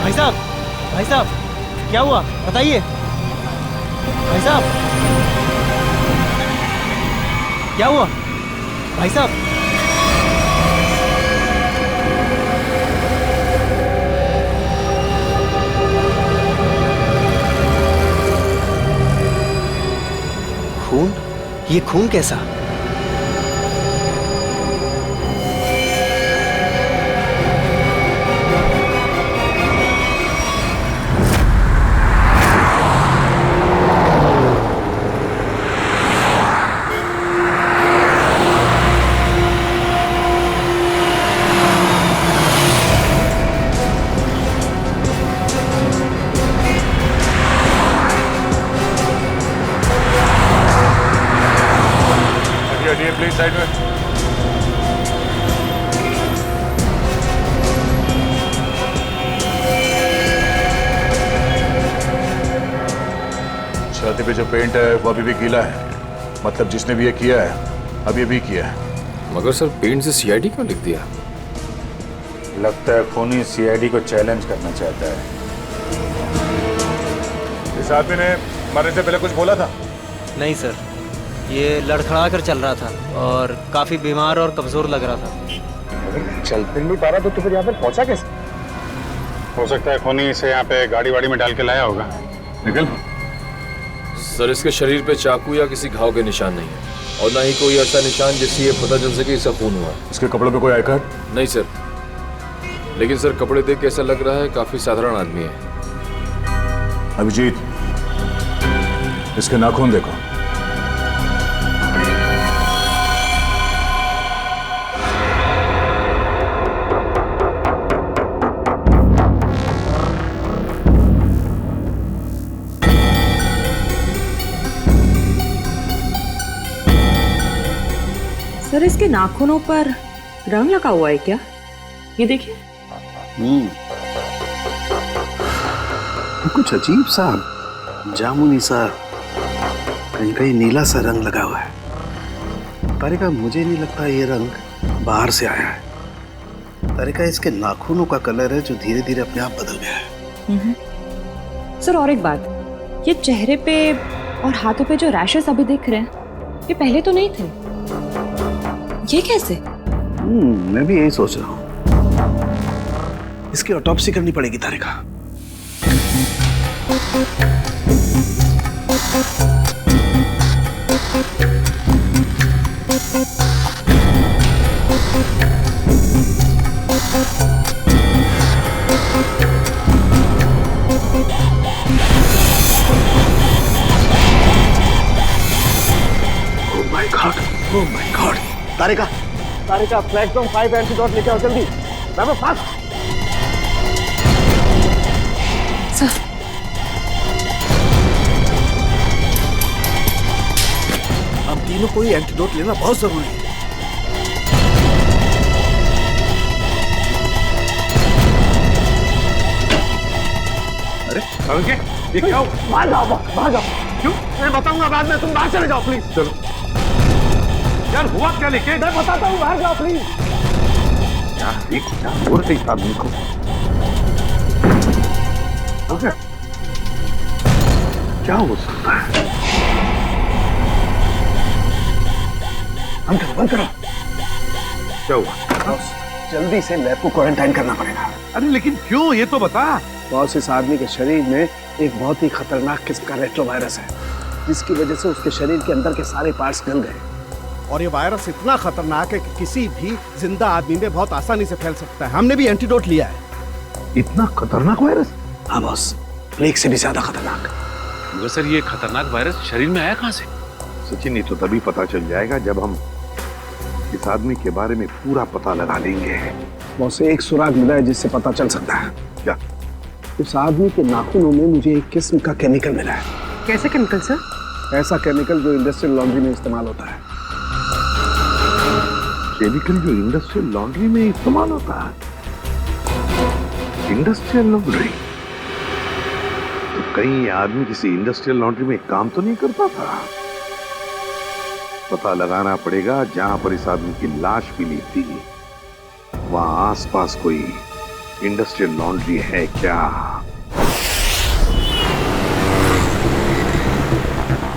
भाई साहब, भाई साहब, क्या हुआ बताइए। भाई साहब, क्या हुआ भाई साहब। खून? ये खून कैसा? प्लीज साइड में। छाती पे जो पेंट है वो अभी भी गीला है, मतलब जिसने भी ये किया है अभी भी किया है। मगर सर पेंट से सीआईडी क्यों लिख दिया? लगता है खूनी सीआईडी को चैलेंज करना चाहता है। इस आदमी ने मरने से पहले कुछ बोला था? नहीं सर, ये लड़खड़ा कर चल रहा था और काफी बीमार और कमजोर लग रहा था। अगर चल फिर नहीं पा रहा तो फिर यहाँ पर पहुंचा कैसे? हो सकता है खूनी इसे यहाँ पे गाड़ी वाड़ी में डाल के लाया होगा। निकल। सर इसके शरीर पे चाकू या किसी घाव के निशान नहीं है और ना ही कोई ऐसा निशान जिससे ये पता चल सके इसका खून हुआ। इसके कपड़ों पे कोई आई कार्ड? नहीं सर, लेकिन सर कपड़े देख के ऐसा लग रहा है काफी साधारण आदमी है। अभिजीत, इसके नाखून देखो। सर इसके नाखूनों पर रंग लगा हुआ है क्या? ये देखिए। कुछ अजीब सा जामुनी सा, कहीं कहीं नीला सा रंग लगा हुआ है। तारिका, मुझे नहीं लगता ये रंग बाहर से आया है। तारिका, इसके नाखूनों का कलर है जो धीरे धीरे अपने आप बदल गया है। सर और एक बात, ये चेहरे पे और हाथों पे जो रैशेस अभी दिख रहे हैं ये पहले तो नहीं थे। ये कैसे? मैं भी यही सोच रहा हूँ। इसकी ऑटोप्सी करनी पड़ेगी Tarika. Oh my god. Tarika, Tarika, platform 5 antidote लेके आओ जल्दी। मैं फास्ट। सर हम तीनों को ही एंटीडोट लेना बहुत जरूरी है। अरे ये क्या हो? बाहर जाओ, बाहर जाओ। क्यों? मैं बताऊंगा बाद में, तुम बाहर चले जाओ प्लीज। चलो यार, हुआ क्या लेके? मैं बताता हूँ, बाहर जाओ प्लीज। यार ये क्या हो रहा है इस आदमी को? हो गया? क्या हो सकता है? बंद करो। क्या हुआ? जल्दी से लैब को क्वारंटाइन करना पड़ेगा। अरे लेकिन क्यों, ये तो बता। बॉस, इस आदमी के शरीर में एक बहुत ही खतरनाक किस्म का रेट्रोवायरस है, जिसकी वजह से उसके शरीर के अंदर के सारे पार्ट्स गल गए। और ये वायरस इतना खतरनाक है कि किसी भी जिंदा आदमी में बहुत आसानी से फैल सकता है। हमने भी एंटीडोट लिया है। इतना खतरनाक वायरस? हाँ बॉस, प्लेग से भी ज्यादा खतरनाक। मगर सर ये खतरनाक वायरस शरीर में आया कहाँ से? सचिन, ये तो तभी पता चल जाएगा जब हम इस आदमी के बारे में पूरा पता लगा लेंगे। बॉस, एक सुराग मिला है जिससे पता चल सकता है। क्या? उस आदमी के नाखूनों में मुझे एक किस्म का केमिकल मिला है। कैसे केमिकल सर? ऐसा केमिकल जो इंडस्ट्रियल लॉन्ड्री में इस्तेमाल होता है। केमिकल जो इंडस्ट्रियल लॉन्ड्री में इस्तेमाल होता है? Industrial laundry? तो कहीं ये आदमी किसी इंडस्ट्रियल लॉन्ड्री में काम तो नहीं करता था? पता लगाना पड़ेगा जहां पर इस आदमी की लाश मिली थी, वहां आसपास कोई इंडस्ट्रियल लॉन्ड्री है क्या?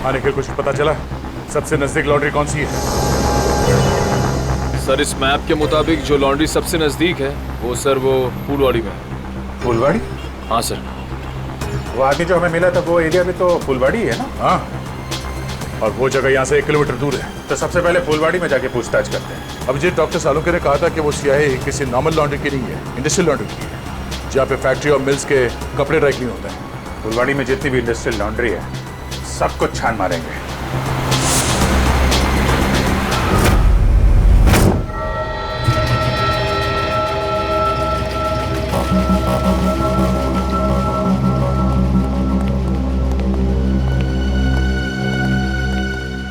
आने के कुछ पता चला? सबसे नजदीक लॉन्ड्री कौन सी है? सर इस मैप के मुताबिक जो लॉन्ड्री सबसे नजदीक है वो फूलवाड़ी में है। फुलवाड़ी? हाँ सर। वो आदमी जो हमें मिला था वो एरिया भी तो फुलवाड़ी है ना? हाँ, और वो जगह यहाँ से 1 किलोमीटर दूर है। तो सबसे पहले फुलवाड़ी में जाके पूछताछ करते हैं। अभिजीत डॉक्टर सालुंके ने कहा था कि वो सियाही किसी नॉर्मल लॉन्ड्री की नहीं है, इंडस्ट्रियल लॉन्ड्री की है, जहाँ पे फैक्ट्री और मिल्स के कपड़े ड्राई क्लीन होते हैं। फुलवाड़ी में जितनी भी इंडस्ट्रियल लॉन्ड्री है सब कुछ छान मारेंगे।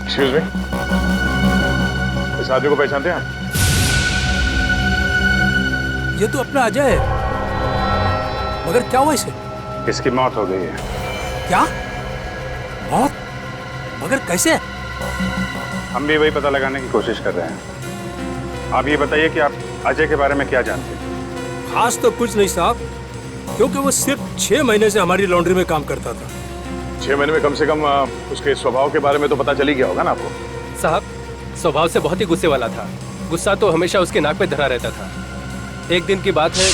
एक्सक्यूज मी, इस आदमी को पहचानते हैं आप? ये तो अपना अजय है, मगर क्या हुआ इसे? इसकी मौत हो गई है। क्या मौत? मगर कैसे? हम भी वही पता लगाने की कोशिश कर रहे हैं। आप ये बताइए कि आप अजय के बारे में क्या जानते हैं? खास तो कुछ नहीं साहब, क्योंकि वो सिर्फ 6 महीने से हमारी लॉन्ड्री में काम करता था। 6 महीने में कम से कम उसके स्वभाव के बारे में तो पता चल ही गया होगा ना आपको? साहब स्वभाव से बहुत ही गुस्से वाला था। गुस्सा तो हमेशा उसके नाक पे धरा रहता था। एक दिन की बात है,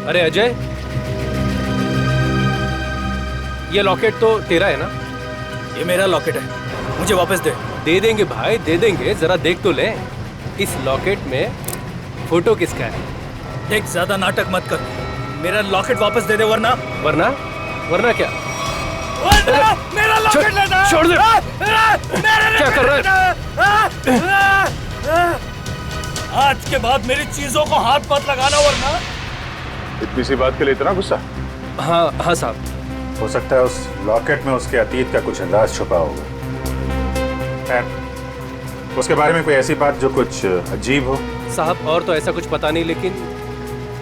अरे अजय, ये लॉकेट तो तेरा है ना? ये मेरा लॉकेट है, मुझे वापस दे। दे देंगे भाई, दे देंगे, जरा देख तो ले। इस लॉकेट में फोटो किसका है? देख, ज्यादा नाटक मत कर, मेरा लॉकेट वापस दे दे, वरना वरना क्या? मेरा लॉकेट लेना! छोड़ दे! क्या कर रहा है? आज के बाद मेरी चीजों को हाथ मत लगाना, वरना। इतनी सी बात के लिए इतना गुस्सा? हाँ साहब। हो सकता है उस लॉकेट में उसके अतीत का कुछ राज छुपा होगा। खैर, उसके बारे में कोई ऐसी बात जो कुछ अजीब हो? साहब और तो ऐसा कुछ पता नहीं, लेकिन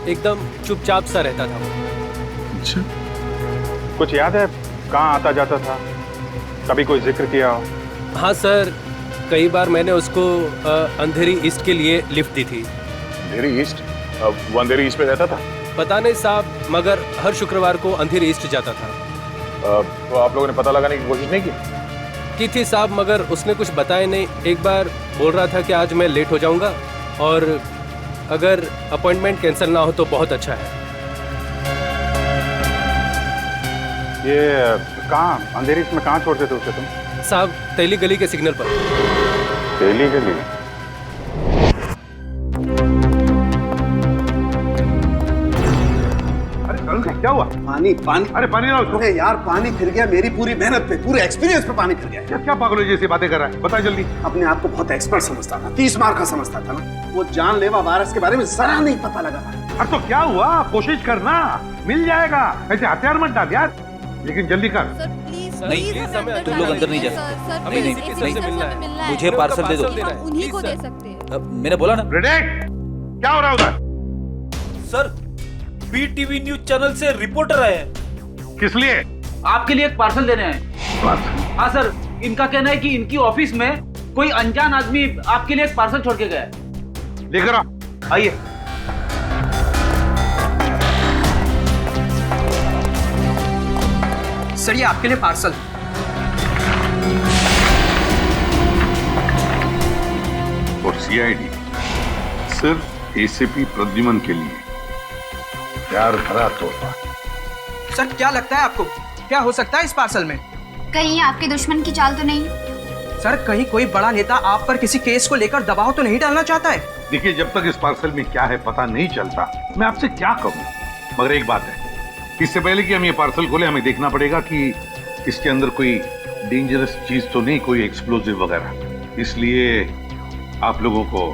एकदम चुपचाप सा रहता था वो। अच्छा, कुछ याद है कहाँ आता जाता था? कभी कोई जिक्र किया हो? हाँ सर, कई बार मैंने उसको अंधेरी ईस्ट के लिए लिफ्ट दी थी। अंधेरी ईस्ट? वो अंधेरी ईस्ट में रहता था? पता नहीं साहब, मगर हर शुक्रवार को अंधेरी ईस्ट जाता था। तो आप लोगों ने पता लगाने की कोशिश नहीं की थी साहब, मगर उसने कुछ बताया नहीं। एक बार बोल रहा था कि आज मैं लेट हो जाऊंगा और अगर अपॉइंटमेंट कैंसिल ना हो तो बहुत अच्छा है। ये कहाँ, अंधेरी में कहाँ छोड़ते थे उसे तुम? साहब तेली गली के सिग्नल पर। तेली गली? क्या हुआ? पानी पानी, अरे पानी लाओ। अरे यार पानी फिर गया, मेरी पूरी मेहनत पे, पूरे एक्सपीरियंस पे पानी फिर गया। क्या पागलों जैसी बातें कर रहा है? बता जल्दी। अपने आप को बहुत एक्सपर्ट समझता था, 30 मार का समझता था ना। वो जानलेवा वायरस के बारे में जरा नहीं पता लगा। अरे तो क्या हुआ? कोशिश करना, मिल जाएगा। ऐसे हथियार मत डाल यार, लेकिन जल्दी कर। नहीं, तुम लोग अंदर नहीं जा सकते। नहीं, मुझे पार्सल दे दो। उन्हीं को दे सकते हैं। मैंने बोला ना। प्रेडिक्ट, क्या हो रहा है उधर? सर, बीटीवी न्यूज चैनल से रिपोर्टर आए हैं। किस लिए? आपके लिए एक पार्सल देने आए। हाँ सर, इनका कहना है कि इनकी ऑफिस में कोई अनजान आदमी आपके लिए एक पार्सल छोड़ के गया है। लेकर आओ। आइए। सर, ये आपके लिए पार्सल। और सीआईडी सिर्फ एसीपी प्रद्युमन के लिए प्यार भरा तोहफा। सर, क्या लगता है आपको, क्या हो सकता है इस पार्सल में? कहीं आपके दुश्मन की चाल तो नहीं? सर, कहीं कोई बड़ा नेता आप पर किसी केस को लेकर दबाव तो नहीं डालना चाहता है? देखिए, जब तक इस पार्सल में क्या है पता नहीं चलता, मैं आपसे क्या कहूँ। मगर एक बात है, इससे पहले कि हम ये पार्सल खोले, हमें देखना पड़ेगा कि इसके अंदर कोई डेंजरस चीज तो नहीं, कोई एक्सप्लोजिव वगैरह। इसलिए आप लोगों को।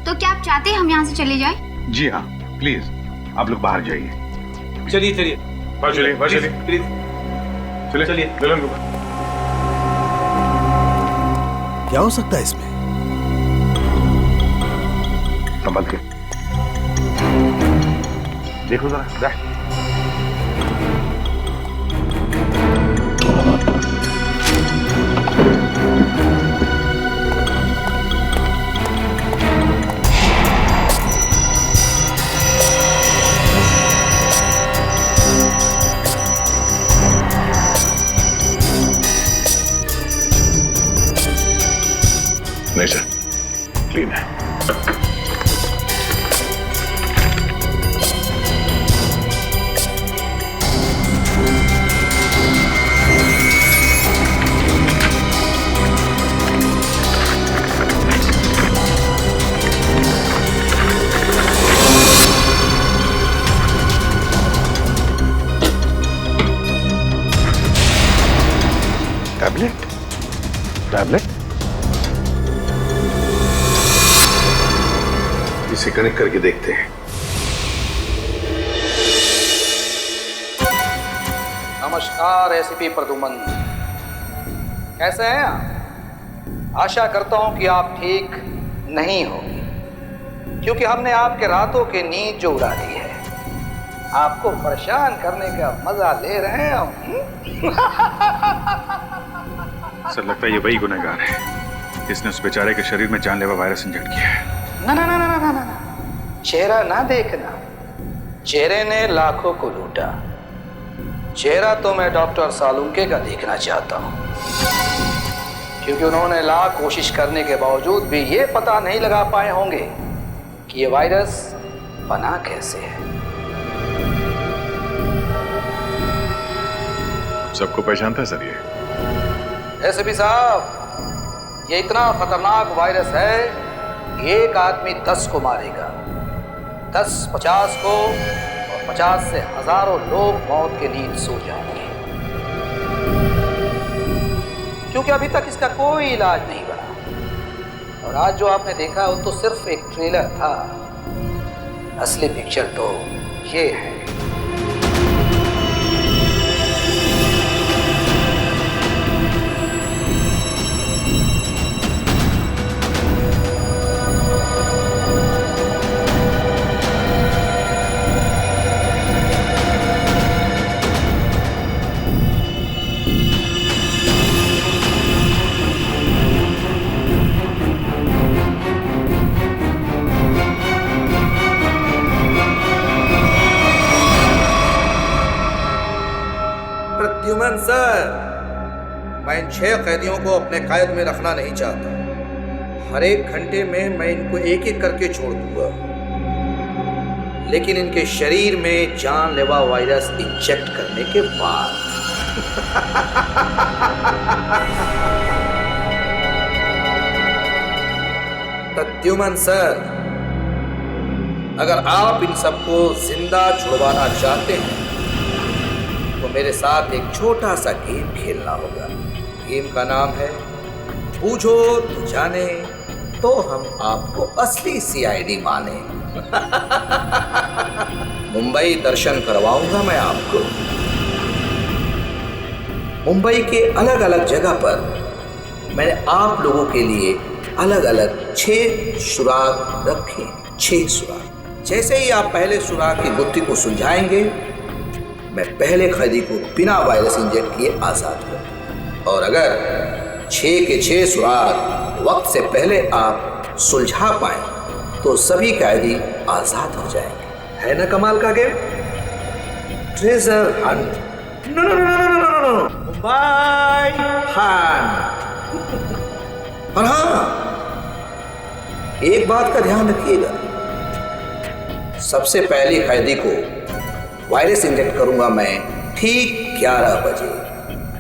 तो क्या आप चाहते हैं हम यहाँ से चले जाएं? जी हाँ, प्लीज आप लोग बाहर जाइए। चलिए चलिए चलिए चलिए चलिए। क्या हो सकता है इसमें? संभल के देखो जरा। नहीं सर, क्लीन है। टैबलेट? टैबलेट? इसे कनेक्ट करके देखते हैं। नमस्कार एसीपी प्रदुमन, कैसे हैं आप? आशा करता हूं कि आप ठीक नहीं होंगे, क्योंकि हमने आपके रातों की नींद जो उड़ा दी है, आपको परेशान करने का मजा ले रहे हैं हम। सर लगता है ये वही गुनहगार है जिसने उस बेचारे के शरीर में जानलेवा वायरस इंजेक्ट किया है। ना ना ना ना ना ना ना, चेहरा ना देखना, चेहरे ने लाखों को लूटा। चेहरा तो मैं डॉक्टर सालुंके का देखना चाहता हूं, क्योंकि उन्होंने लाख कोशिश करने के बावजूद भी ये पता नहीं लगा पाए होंगे कि ये वायरस बना कैसे है। सबको पहचानता है सर ये? एसपी साहब, ये इतना खतरनाक वायरस है, एक आदमी 10 को मारेगा, 10 50 को, और 50 से हजारों लोग मौत की नींद सो जाएंगे, क्योंकि अभी तक इसका कोई इलाज नहीं बना। और आज जो आपने देखा वो तो सिर्फ एक ट्रेलर था, असली पिक्चर तो ये है। प्रद्युमन सर, मैं इन 6 कैदियों को अपने कैद में रखना नहीं चाहता। हर एक घंटे में मैं इनको एक एक करके छोड़ दूंगा, लेकिन इनके शरीर में जानलेवा वायरस इंजेक्ट करने के बाद। प्रद्युमन सर, अगर आप इन सबको जिंदा छुड़वाना चाहते हैं तो मेरे साथ एक छोटा सा गेम खेलना होगा। गेम का नाम है बूझो तो जाने, तो हम आपको असली सीआईडी माने। मुंबई दर्शन करवाऊंगा मैं आपको। मुंबई के अलग अलग जगह पर मैंने आप लोगों के लिए अलग अलग 6 सुराग रखे। 6 सुराग। जैसे ही आप पहले सुराग की गुत्थी को सुलझाएंगे, मैं पहले कैदी को बिना वायरस इंजेक्ट किए आजाद करूं। और अगर 6 के 6 सुराग वक्त से पहले आप सुलझा पाए तो सभी कैदी आजाद हो जाएंगे। है ना कमाल का game? Treasure hunt. No no no no no no no, Mumbai hunt. और हाँ, एक बात का ध्यान रखिएगा, सबसे पहले कैदी को वायरस इंजेक्ट करूंगा मैं ठीक 11 बजे,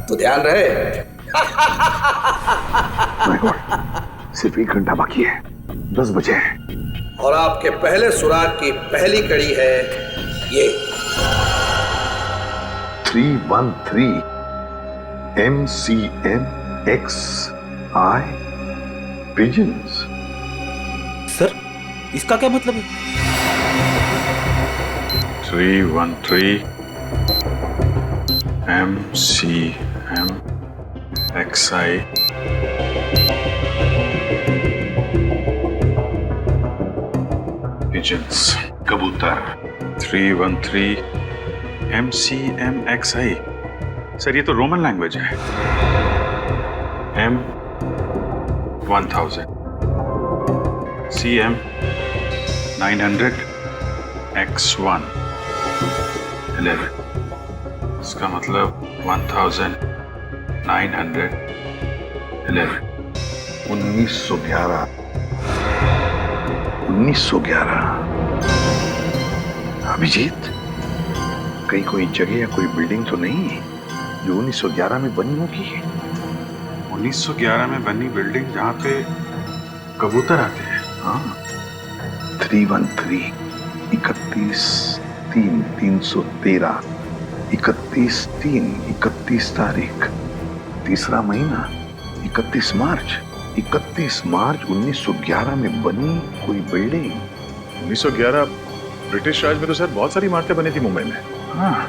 तो ध्यान रहे। सिर्फ 1 घंटा बाकी है, 10 बजे है। और आपके पहले सुराग की पहली कड़ी है ये 313 MCMXI पिजन्स। सर, इसका क्या मतलब है? 313 MCMXI pigeons, कबूतर। 313 MCMXI। सर ये तो रोमन लैंग्वेज है। M1000 CM 900 X1 11। इसका मतलब 1911। 1911 1911। अभिजीत, कहीं कोई जगह या कोई बिल्डिंग तो नहीं है जो 1911 में बनी होगी? 1911 में बनी बिल्डिंग जहाँ पे कबूतर आते हैं। हाँ, 313 31/3/313 31/3 31 तारीख, तीसरा महीना, 31 मार्च 1911 में बनी कोई बिल्डिंग। 1911 ब्रिटिश राज में तो सर बहुत सारी इमारतें बनी थी मुंबई में। हाँ,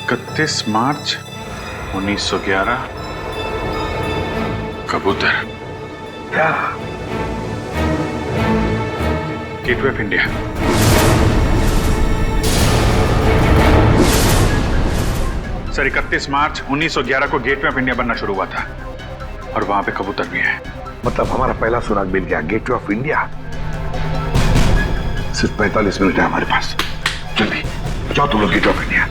31 मार्च 1911 कबूतर, क्या? Gateway of India. सर 31 मार्च 1911 को गेटवे ऑफ इंडिया बनना शुरू हुआ था और वहां पे कबूतर भी है। मतलब हमारा पहला सुराग मिल गया, गेटवे ऑफ इंडिया। सिर्फ 45 मिनट है हमारे पास, जल्दी जाओ तुम लोग gateway of India.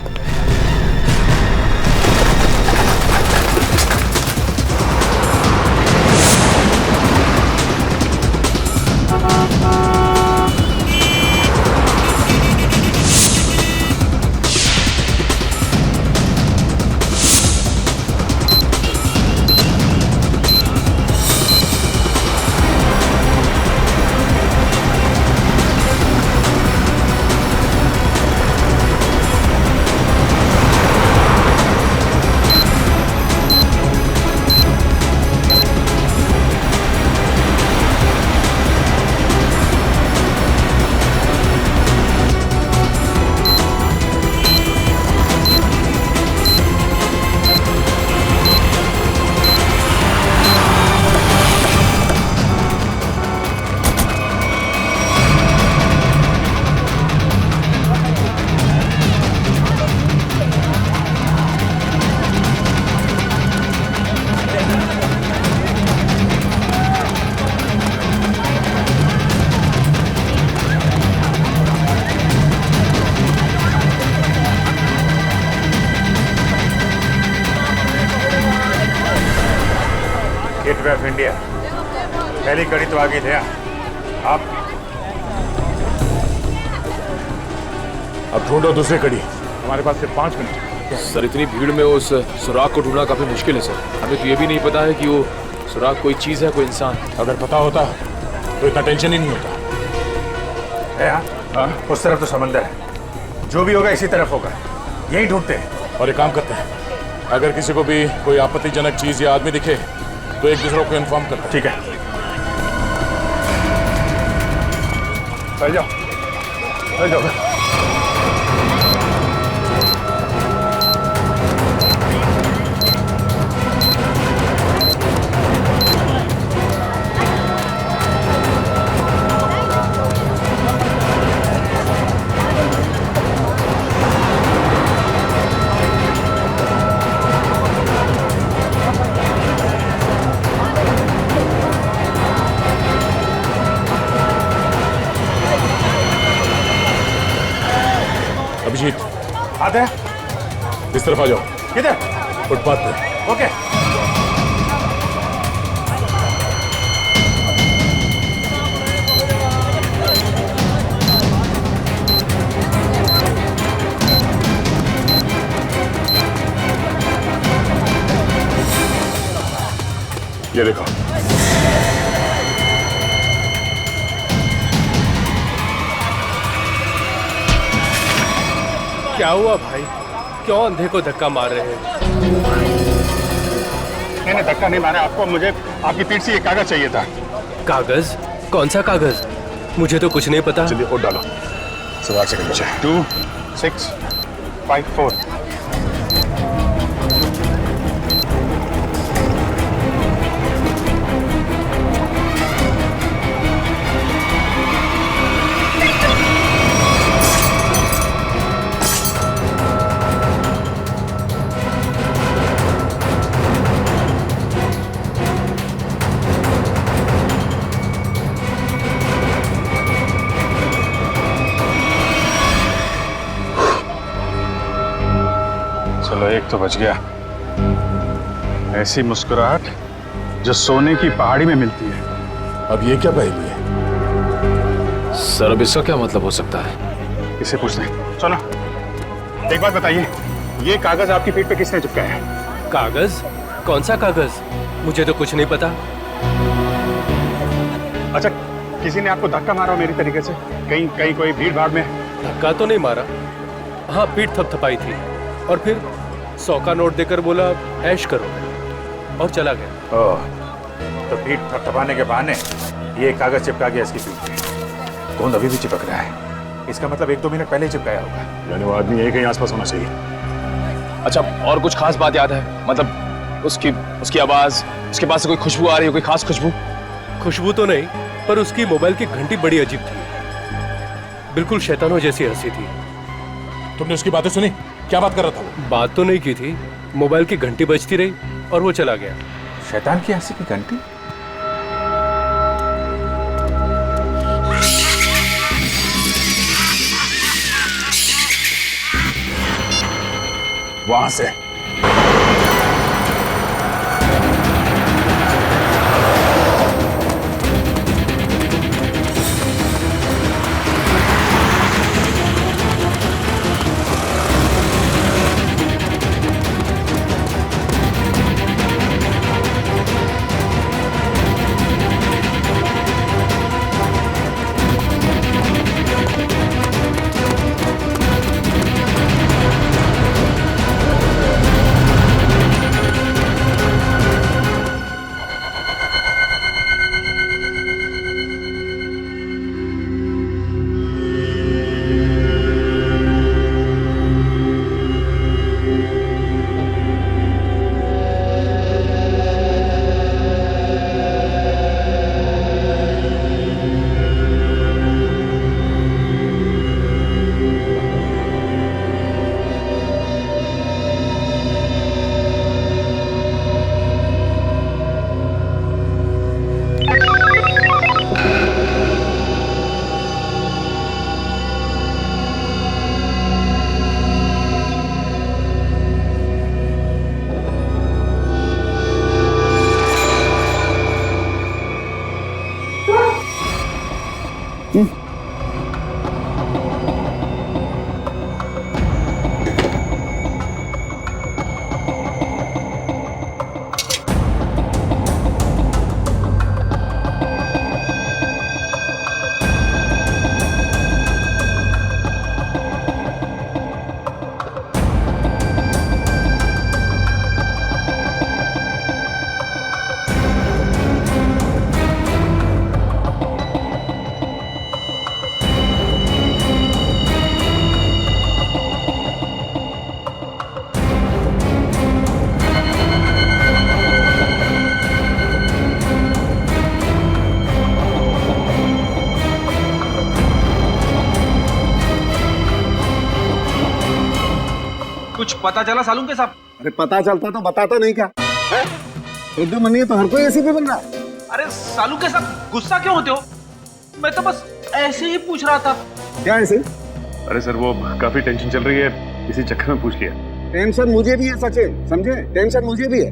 Gateway of India, पहली कड़ी तो आगे थे आप। अब ढूंढो दूसरी कड़ी, हमारे पास सिर्फ 5 मिनट है। सर इतनी भीड़ में उस सुराग को ढूंढना काफी मुश्किल है सर। हमें तो ये भी नहीं पता है कि वो सुराग कोई चीज है, कोई इंसान। अगर पता होता तो इतना टेंशन ही नहीं होता। हाँ, उस तरफ तो समंदर है, जो भी होगा इसी तरफ होगा, यही ढूंढते हैं। और एक काम करते हैं, अगर किसी को भी कोई आपत्तिजनक चीज या आदमी दिखे तो एक दूसरे को इन्फॉर्म करते हैं। ठीक है, चल जाओ, चल जाओ। अभिजीत, आते हैं, इस तरफ आ जाओ। किधर? फुटपाथ पे। ओके। ये देखो, क्या हुआ भाई, क्यों अंधे को धक्का मार रहे हैं? मैंने धक्का नहीं मारा आपको, मुझे आपकी पीठ से ये कागज चाहिए था। कागज? कौन सा कागज? मुझे तो कुछ नहीं पता। चलिए वोट डालो। सवाल से नीचे 2654। चलो एक तो बच गया। ऐसी मुस्कुराहट जो सोने की पहाड़ी में मिलती है। अब ये क्या पहेली है? सर अब इसका क्या मतलब हो सकता है? इसे पूछते हैं। सुनो, एक बात बताइए, ये कागज आपकी पीठ पे किसने चिपकाया है? कागज? कौन सा कागज? मुझे तो कुछ नहीं पता। अच्छा, किसी ने आपको धक्का मारा मेरी तरीके से? कहीं कोई भीड़ भाड़ में? धक्का तो नहीं मारा, हाँ पीठ थपथपाई थी और फिर 100 का नोट देकर बोला ऐश करो और चला गया। ओह, तो पीठ थपथपाने के बहाने ये कागज चिपका गया इसकी पीठ पे। गोंद अभी भी चिपक रहा है, इसका मतलब 1-2 मिनट पहले ही चिपकाया होगा। यानी वो आदमी यही कहीं आसपास होना चाहिए। अच्छा, और कुछ खास बात याद है? मतलब उसकी आवाज, उसके पास से कोई खुशबू आ रही है, कोई खास खुशबू? खुशबू तो नहीं, पर उसकी मोबाइल की घंटी बड़ी अजीब थी, बिल्कुल शैतानों जैसी हंसी थी। तुमने उसकी बातें सुनी? क्या बात कर रहा था वो? बात तो नहीं की थी, मोबाइल की घंटी बजती रही और वो चला गया। शैतान की हंसी की घंटी? वहां से कुछ पता चला सालून के साहब? अरे पता चलता तो बताता नहीं क्या? उर्दू मनी है तो हर कोई ऐसे भी बन रहा। अरे सालून के साहब गुस्सा क्यों होते हो? मैं तो बस ऐसे ही पूछ रहा था। क्या ऐसे? अरे सर, वो काफी टेंशन चल रही है, इसी चक्कर में पूछ लिया। टेंशन मुझे भी है सचिन, समझे? टेंशन मुझे भी है,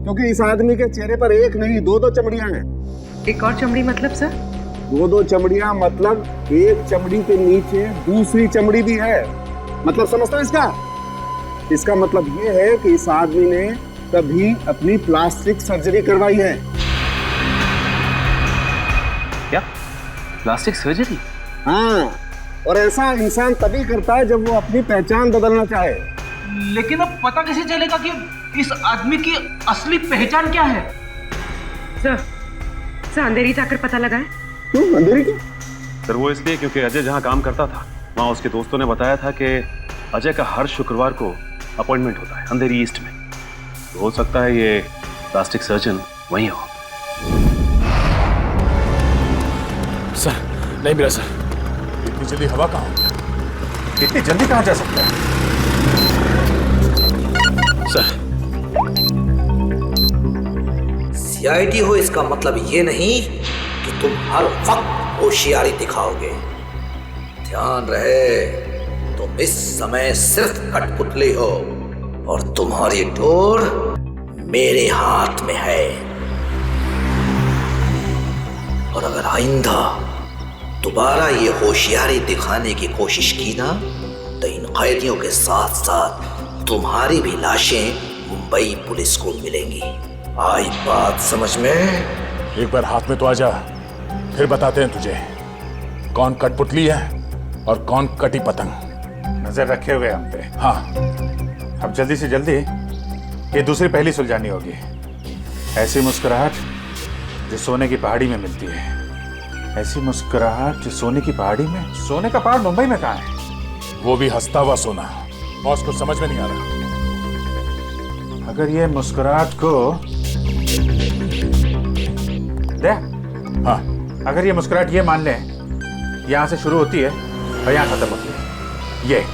क्योंकि इस आदमी के चेहरे पर एक नहीं 2-2 चमड़ियां हैं। एक और चमड़ी मतलब सर? 2-2 चमड़ियां मतलब एक चमड़ी के नीचे दूसरी चमड़ी भी है। मतलब समझता है इसका? इसका मतलब ये है कि इस आदमी ने कभी अपनी प्लास्टिक सर्जरी करवाई है। क्या? Plastic surgery? हाँ, और ऐसा इंसान तभी करता है जब वो अपनी पहचान बदलना चाहे। लेकिन अब पता कैसे चलेगा कि इस आदमी की असली पहचान क्या है? सर अंधेरी जाकर पता लगाए। क्यों अंधेरी क्यों? सर वो इसलिए क्योंकि अजय जहाँ काम करता था वहाँ उसके दोस्तों ने बताया था कि अजय का हर शुक्रवार को अपॉइंटमेंट होता है अंधेरी ईस्ट में। तो हो सकता है ये प्लास्टिक सर्जन वहीं हो। सर नहीं मिला सर। इतनी जल्दी हवा कहाँ हो गया? इतनी जल्दी कहाँ जा सकता है? सर सीआईडी हो इसका मतलब ये नहीं कि तुम हर वक्त होशियारी दिखाओगे। ध्यान रहे, तुम इस समय सिर्फ कठपुतली हो और तुम्हारी डोर मेरे हाथ में है। और अगर आइंदा दोबारा ये होशियारी दिखाने की कोशिश की ना, तो इन कैदियों के साथ साथ तुम्हारी भी लाशें मुंबई पुलिस को मिलेंगी। आई बात समझ में? एक बार हाथ में तो आ जा, फिर बताते हैं तुझे कौन कठपुतली है और कौन कटी पतंग। नजर रखे हुए हम पे। हाँ, अब जल्दी से जल्दी ये दूसरी पहली सुलझानी होगी। ऐसी मुस्कुराहट जो सोने की पहाड़ी में मिलती है, ऐसी मुस्कुराहट जो सोने की पहाड़ी में। सोने का पहाड़ मुंबई में कहाँ है? वो भी हंसता हुआ सोना। बॉस को समझ में नहीं आ रहा। अगर ये मुस्कुराहट को दे, हाँ, अगर ये मुस्कुराहट ये मान ले यहाँ से शुरू होती है और यहाँ खत्म होती है, ये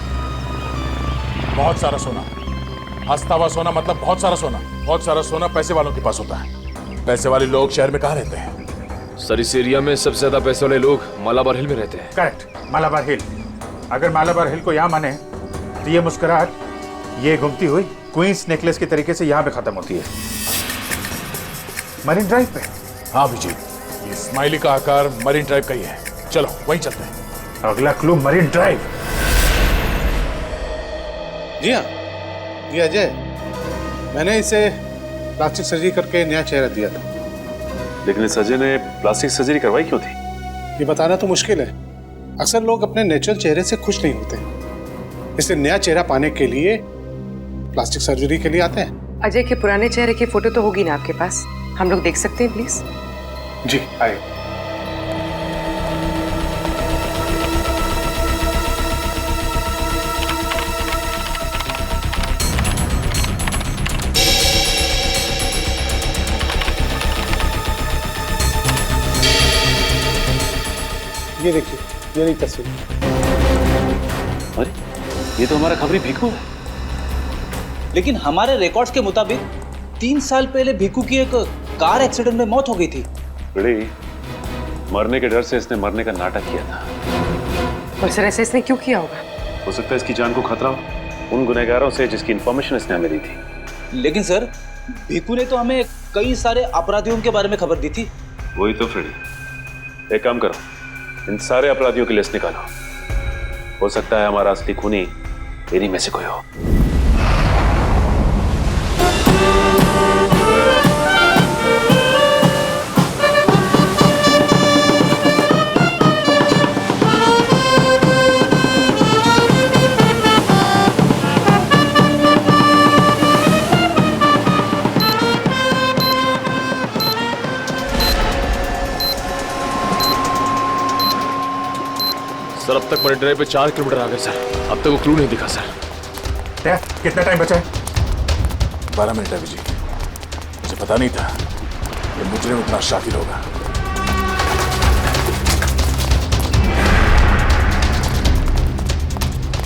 बहुत सारा सोना। हंसता हुआ सोना मतलब बहुत सारा सोना। बहुत सारा सोना पैसे वालों के पास होता है। पैसे वाले लोग शहर में कहाँ रहते हैं? सर, इस एरिया में सबसे ज्यादा पैसे वाले लोग मालाबार हिल में रहते हैं। करेक्ट, मालाबार हिल। अगर मालाबार हिल को यहाँ माने तो ये मुस्कुराहट ये घूमती हुई क्वींस नेकलेस के तरीके से यहाँ पे खत्म होती है, मरीन ड्राइव पे। हाँ अभिजीत, ये स्माइली का आकार मरीन ड्राइव का ही है। चलो वहीं चलते हैं। अगला क्लू मरीन ड्राइव। जी हाँ, ये अजय, मैंने इसे प्लास्टिक सर्जरी करके नया चेहरा दिया था। लेकिन इस अजय ने प्लास्टिक सर्जरी करवाई क्यों थी? ये बताना तो मुश्किल है। अक्सर लोग अपने नेचुरल चेहरे से खुश नहीं होते, इसलिए नया चेहरा पाने के लिए प्लास्टिक सर्जरी के लिए आते हैं। अजय के पुराने चेहरे की फोटो तो होगी ना आपके पास? हम लोग देख सकते हैं प्लीज? जी आइए। ये देखिए, ये रही तस्वीर। अरे ये तो हमारा खबरी भीखू है। लेकिन हमारे रिकॉर्ड्स के मुताबिक 3 साल पहले भीखू की एक कार एक्सीडेंट में मौत हो गई थी। बड़ी मरने के डर से इसने मरने का नाटक किया था। और सर ऐसे इसने क्यों किया होगा? हो सकता है इसकी जान को खतरा हो उन गुनहगारों से जिसकी इंफॉर्मेशन इसने हमें दी थी। लेकिन सर, भीखू ने तो हमें कई सारे अपराधियों के बारे में खबर दी थी। वही तो फ्रेडी, एक काम करो, इन सारे अपराधियों की लिस्ट निकालो। हो सकता है हमारा असली खूनी इन्हीं में से कोई हो। सर, अब तक मरीन ड्राइव पे 4 किलोमीटर आ गए सर। अब तक वो क्लू नहीं दिखा सर। कितना टाइम बचा है? 12 मिनट है अभिजीत। मुझे पता नहीं था कि मुजरिम इतना शातिर होगा।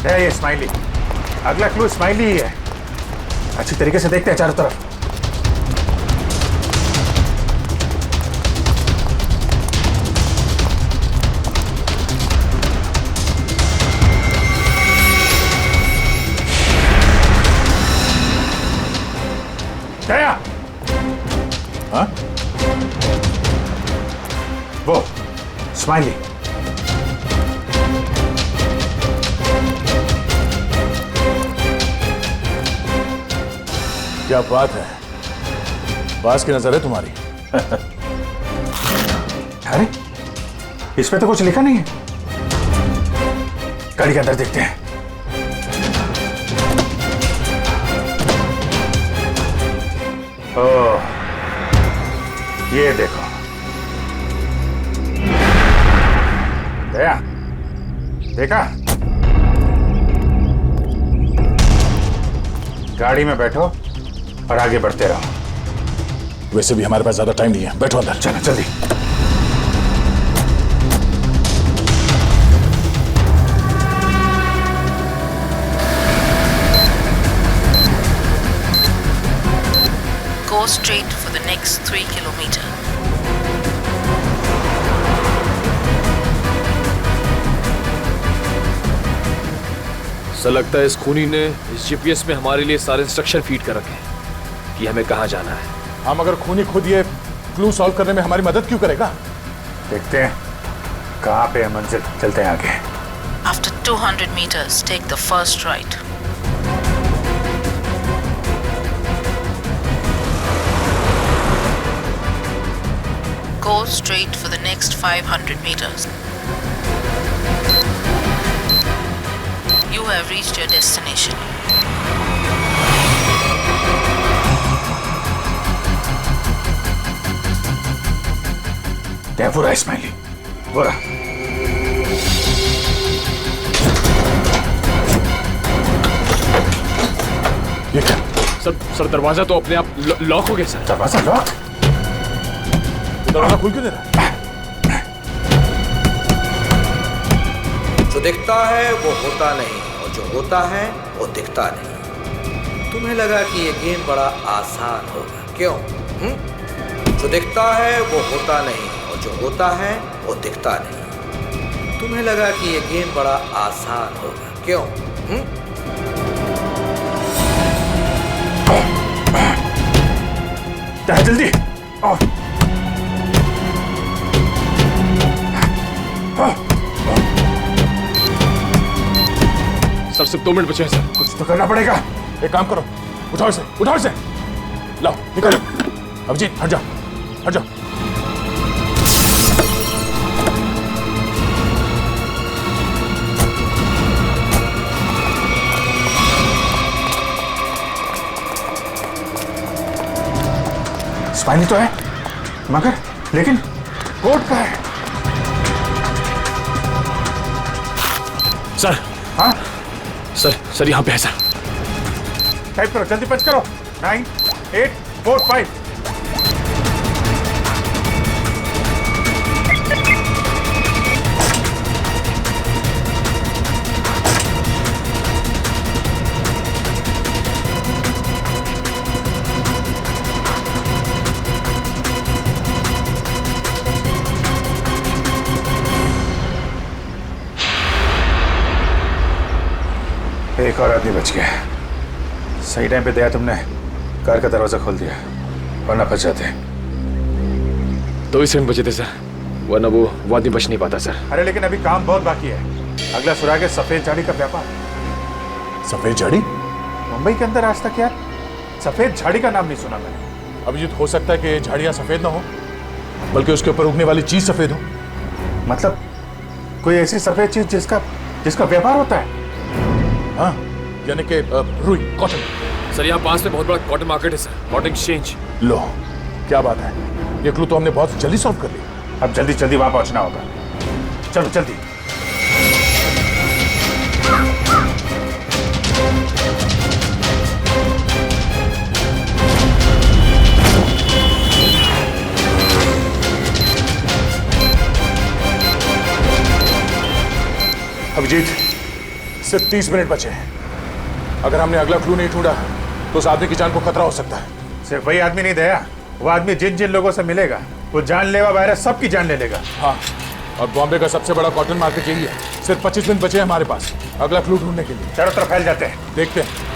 है ये स्माइली। अगला क्लू स्माइली ही है। अच्छी तरीके से देखते हैं चारों तरफ। दया, हाँ? वो स्माइली। क्या बात है, बास की नजर है तुम्हारी। अरे इस पे तो कुछ लिखा नहीं है। गाड़ी के अंदर देखते हैं। ओह, ये देखो। दया, देखा? गाड़ी में बैठो और आगे बढ़ते रहो। वैसे भी हमारे पास ज्यादा टाइम नहीं है, बैठो अंदर। चलो जल्दी। Go straight for the next 3 kilometers. Sir, लगता है इस खूनी ने इस जीपीएस में हमारे लिए सारे इंस्ट्रक्शन फीड कर रखे हैं कि हमें कहाँ जाना है। हम अगर खूनी खुद ये क्लू सॉल्व करने में हमारी मदद क्यों करेगा? देखते हैं कहाँ पे है मंजिल, चलते हैं आगे। After 200 meters, take the first right. Go straight for the next 500 meters. You have reached your destination. वो रहा इस्माइली, वो रहा। ये क्या? सर दरवाजा तो अपने आप लॉक हो गया सर। दरवाजा लॉक? दरवाजा खुल क्यों नहीं रहा? जो दिखता है वो होता नहीं और जो होता है वो दिखता नहीं। तुम्हें लगा कि ये गेम बड़ा आसान होगा, क्यों? जो दिखता है वो होता नहीं और जो होता है वो दिखता नहीं। तुम्हें लगा कि ये गेम बड़ा आसान होगा, क्यों? जल्दी सर सिर्फ 2 मिनट बचे हैं सर। कुछ तो करना पड़ेगा। एक काम करो, उठाओ इसे, लाओ निकलो। अभिजीत हट जाओ। स्माइली तो है, मगर लेकिन कोर्ट का है। सर। हाँ सर यहाँ पे है सर। टाइप करो, जल्दी पंच करो। 9 8 4 5। एक और आदमी बच गया। सही टाइम पे दया तुमने कार का दरवाजा खोल दिया, वरना फंस जाते। 2 सेकंड बचे थे सर, वरना वो आदमी बच नहीं पाता सर। अरे लेकिन अभी काम बहुत बाकी है। अगला सुराग है सफेद झाड़ी का व्यापार। सफेद झाड़ी? मुंबई के अंदर आज तक यार सफेद झाड़ी का नाम नहीं सुना मैंने। अभिजीत, हो सकता है कि झाड़ियां सफेद ना हो, बल्कि उसके ऊपर उगने वाली चीज सफेद हो। मतलब कोई ऐसी सफेद चीज जिसका व्यापार होता है? हाँ, यानी कि रुई, कॉटन। सर यहाँ पास में बहुत बड़ा कॉटन मार्केट है सर, कॉटन एक्सचेंज। लो, क्या बात है, ये क्लू तो हमने बहुत जल्दी सॉल्व कर लिया। अब जल्दी वहां पहुंचना होगा। चलो जल्दी। अभिजीत, सिर्फ 30 मिनट बचे हैं। अगर हमने अगला क्लू नहीं ढूंढा तो उस आदमी की जान को खतरा हो सकता है। सिर्फ वही आदमी नहीं दया, वो आदमी जिन लोगों से मिलेगा वो जानलेवा वायरस सबकी जान ले लेगा। हाँ, और बॉम्बे का सबसे बड़ा कॉटन मार्केट यही है। सिर्फ 25 मिनट बचे हैं हमारे पास अगला क्लू ढूंढने के लिए। चारों तरफ फैल जाते हैं, देखते हैं।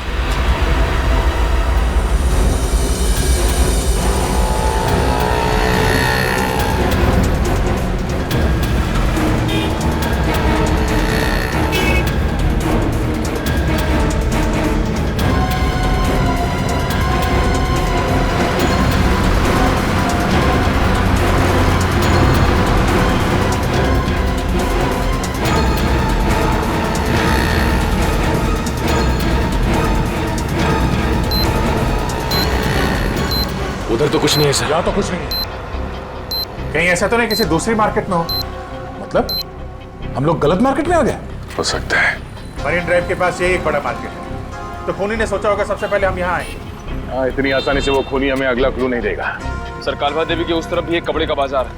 उधर तो कुछ नहीं है सर। यहाँ तो कुछ नहीं है। कहीं ऐसा तो नहीं किसी दूसरी मार्केट में हो? मतलब हम लोग गलत मार्केट में आ गए? हो सकता है। मरीन ड्राइव के पास यही एक बड़ा मार्केट है, तो खूनी ने सोचा होगा सबसे पहले हम यहाँ आएंगे। हाँ, इतनी आसानी से वो खूनी हमें अगला क्लू नहीं देगा। सर कालवा देवी के उस तरफ भी एक कपड़े का बाजार है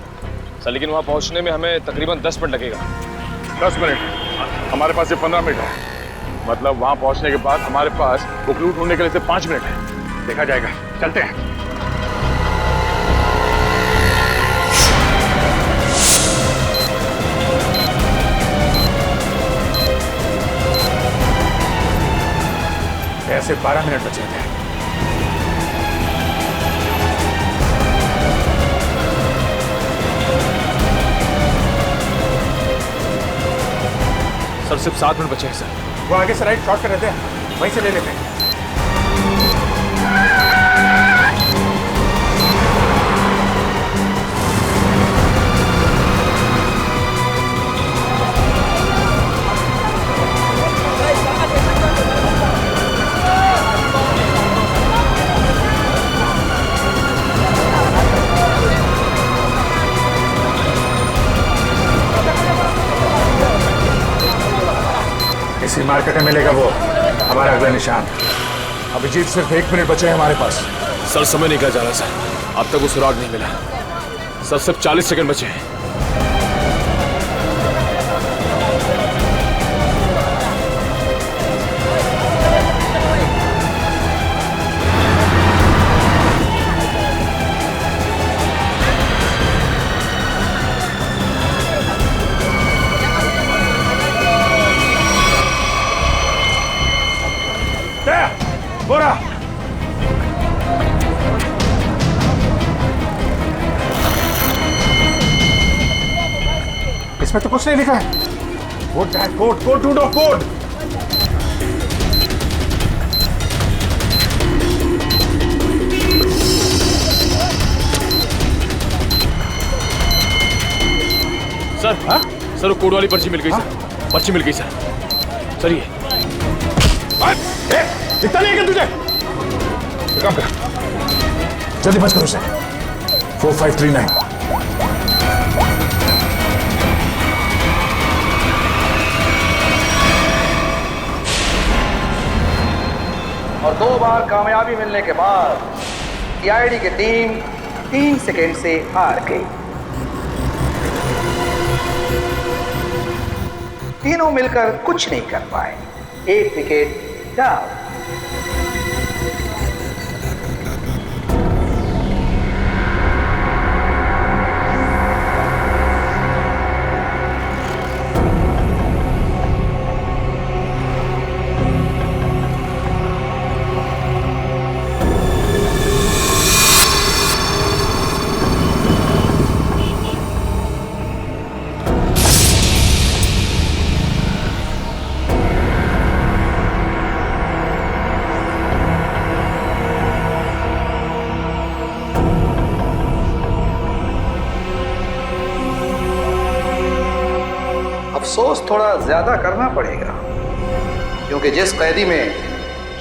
सर, लेकिन वहाँ पहुँचने में हमें तकरीबन 10 मिनट लगेगा। 10 मिनट? हमारे पास सिर्फ 15 मिनट है। मतलब वहाँ पहुँचने के बाद हमारे पास वो क्लू ढूंढने के लिए सिर्फ 5 मिनट है। देखा जाएगा, चलते हैं। ऐसे 12 मिनट बचे थे। सर सिर्फ 7 मिनट बचे हैं सर। वो आगे से राइट शॉर्ट कर रहते हैं, वहीं से ले लेते हैं। इसी मार्केट में मिलेगा वो हमारा अगला निशान। अभिजीत सिर्फ 1 मिनट बचे हैं हमारे पास। सर समय निकल जा रहा है सर, अब तक वो सुराग नहीं मिला। सर सिर्फ 40 सेकंड बचे हैं। बोरा इसमें तो कुछ नहीं लिखा है। कोड है, कोड कोड ढूंढो, कोड। सर हाँ? सर वो कोड वाली पर्ची मिल गई सर। पर्ची मिल गई सर। सर ये इतना नहीं है क्या तुझे? काम कर, जल्दी बच करो उसे। 4539। और 2 बार कामयाबी मिलने के बाद सीआईडी की टीम 3 सेकेंड से हार गई। तीनों मिलकर कुछ नहीं कर पाए। 1 विकेट डाउन। अफसोस थोड़ा ज्यादा करना पड़ेगा, क्योंकि जिस कैदी में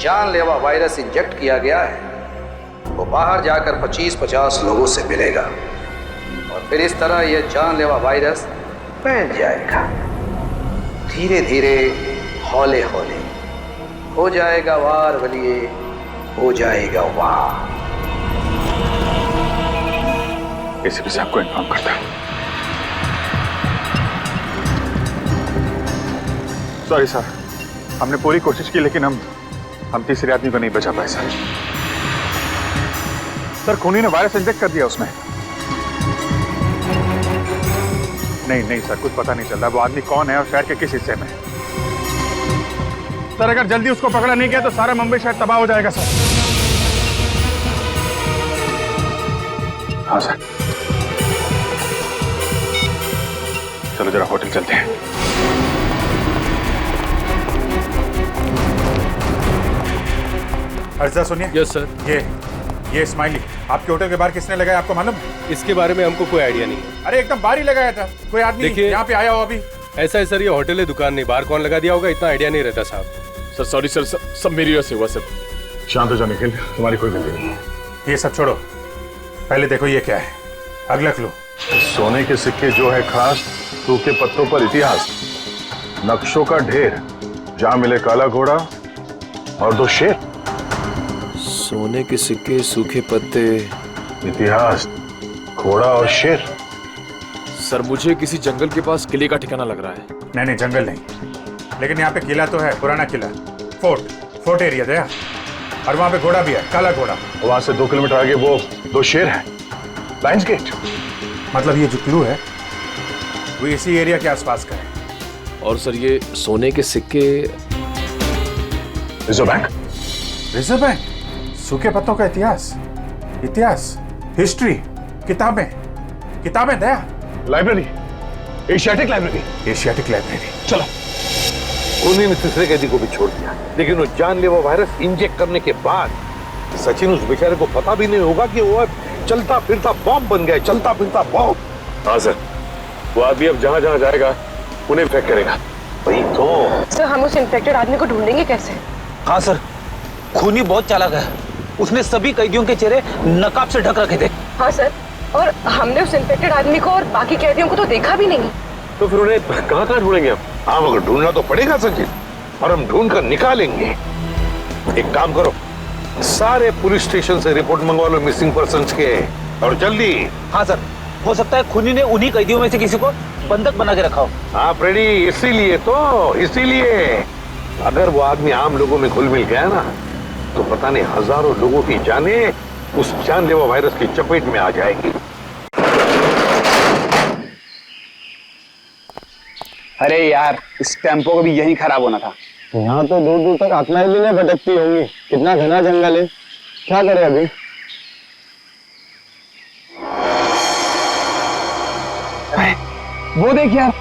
जानलेवा वायरस इंजेक्ट किया गया है वो बाहर जाकर 25-50 लोगों से मिलेगा और फिर इस तरह यह जानलेवा वायरस फैल जाएगा। धीरे धीरे, हौले हौले हो जाएगा वार वलिए, हो जाएगा वार। एसीपी साहब को इन्फॉर्म करता हूं। सॉरी सर, हमने पूरी कोशिश की लेकिन हम तीसरे आदमी को नहीं बचा पाए सर। सर खूनी ने वायरस इंजेक्ट कर दिया उसमें। नहीं सर, कुछ पता नहीं चल रहा वो आदमी कौन है और शहर के किस हिस्से में। सर अगर जल्दी उसको पकड़ा नहीं गया तो सारा मुंबई शहर तबाह हो जाएगा सर। हाँ सर, चलो जरा होटल चलते हैं। अर्जा सुनिए। Yes sir. ये स्माइली आपके होटल के बाहर किसने लगाया, आपको मालूम? इसके बारे में हमको कोई आइडिया नहीं है। अरे एकदम बाहर ही लगाया था, कोई आदमी यहाँ पे आया हो अभी? ऐसा है सर, ये होटल है, दुकान नहीं। बाहर कौन लगा दिया होगा इतना आइडिया नहीं रहता साहब। सर सॉरी सर, सब मेरी वजह से हुआ सर। शांत हो जाओ निखिल, तुम्हारी कोई गलती नहीं है। ये सब छोड़ो, पहले देखो ये क्या है। अगला क्लू। सोने के सिक्के जो है खास, सूखे पत्तों पर इतिहास, नक्शों का ढेर, जहां मिले काला घोड़ा और 2 शेर। सोने के सिक्के, सूखे पत्ते, इतिहास, घोड़ा और शेर। सर मुझे किसी जंगल के पास किले का ठिकाना लग रहा है। नहीं जंगल नहीं, लेकिन यहाँ पे किला तो है, पुराना किला, फोर्ट एरिया दया। और वहाँ पे घोड़ा भी है, काला घोड़ा। वहां से 2 किलोमीटर आगे वो 2 शेर हैं, लायंस गेट। मतलब ये जो क्लू है वो इसी एरिया के आसपास का है। और सर ये सोने के सिक्के, रिजर्व बैंक। रिजर्व बैंक, सूखे पत्तों का इतिहास, हिस्ट्री, किताबें दया। Library, Asiatic library. चलो। खूनी ने तीसरे कैदी को भी छोड़ दिया, लेकिन वो जानलेवा वायरस इंजेक्ट करने के बाद सचिन उस बेचारे को पता भी नहीं होगा कि वो चलता फिरता बॉम्ब बन गया, चलता फिरता बॉम्ब। हाँ सर, वो आदमी अब जहाँ जहाँ जाएगा उन्हें इन्फेक्ट करेगा। वही तो सर, हम उस इन्फेक्टेड आदमी को ढूंढेंगे कैसे? हाँ सर, खूनी बहुत चालाक है। उसने सभी कैदियों के चेहरे नकाब से ढक रखे थे। हाँ सर, और हमने उस इन्फेक्टेड आदमी को और बाकी कैदियों को तो देखा भी नहीं। तो फिर उन्हें कहाँ कहाँ ढूंढेंगे हम? हाँ, मगर ढूंढना तो पड़ेगा सचिन, और हम ढूंढ कर निकालेंगे। एक काम करो, सारे पुलिस स्टेशन से रिपोर्ट मंगवा लो मिसिंग पर्सन्स के, और जल्दी। हाँ सर, हो सकता है खूनी ने उन्हीं कैदियों में से किसी को बंधक बना के रखा हो। हाँ फ्रेडी, इसीलिए अगर वो आदमी आम लोगों में घुल मिल गया ना, तो पता नहीं हजारों लोगों की जानें उस जानलेवा वायरस की चपेट में आ जाएगी। अरे यार, इस टेम्पो को भी यही खराब होना था। यहाँ तो दूर दूर तक आत्माएं भी नहीं भटकती होंगी। कितना घना जंगल है, क्या करें अभी? वो देख यार,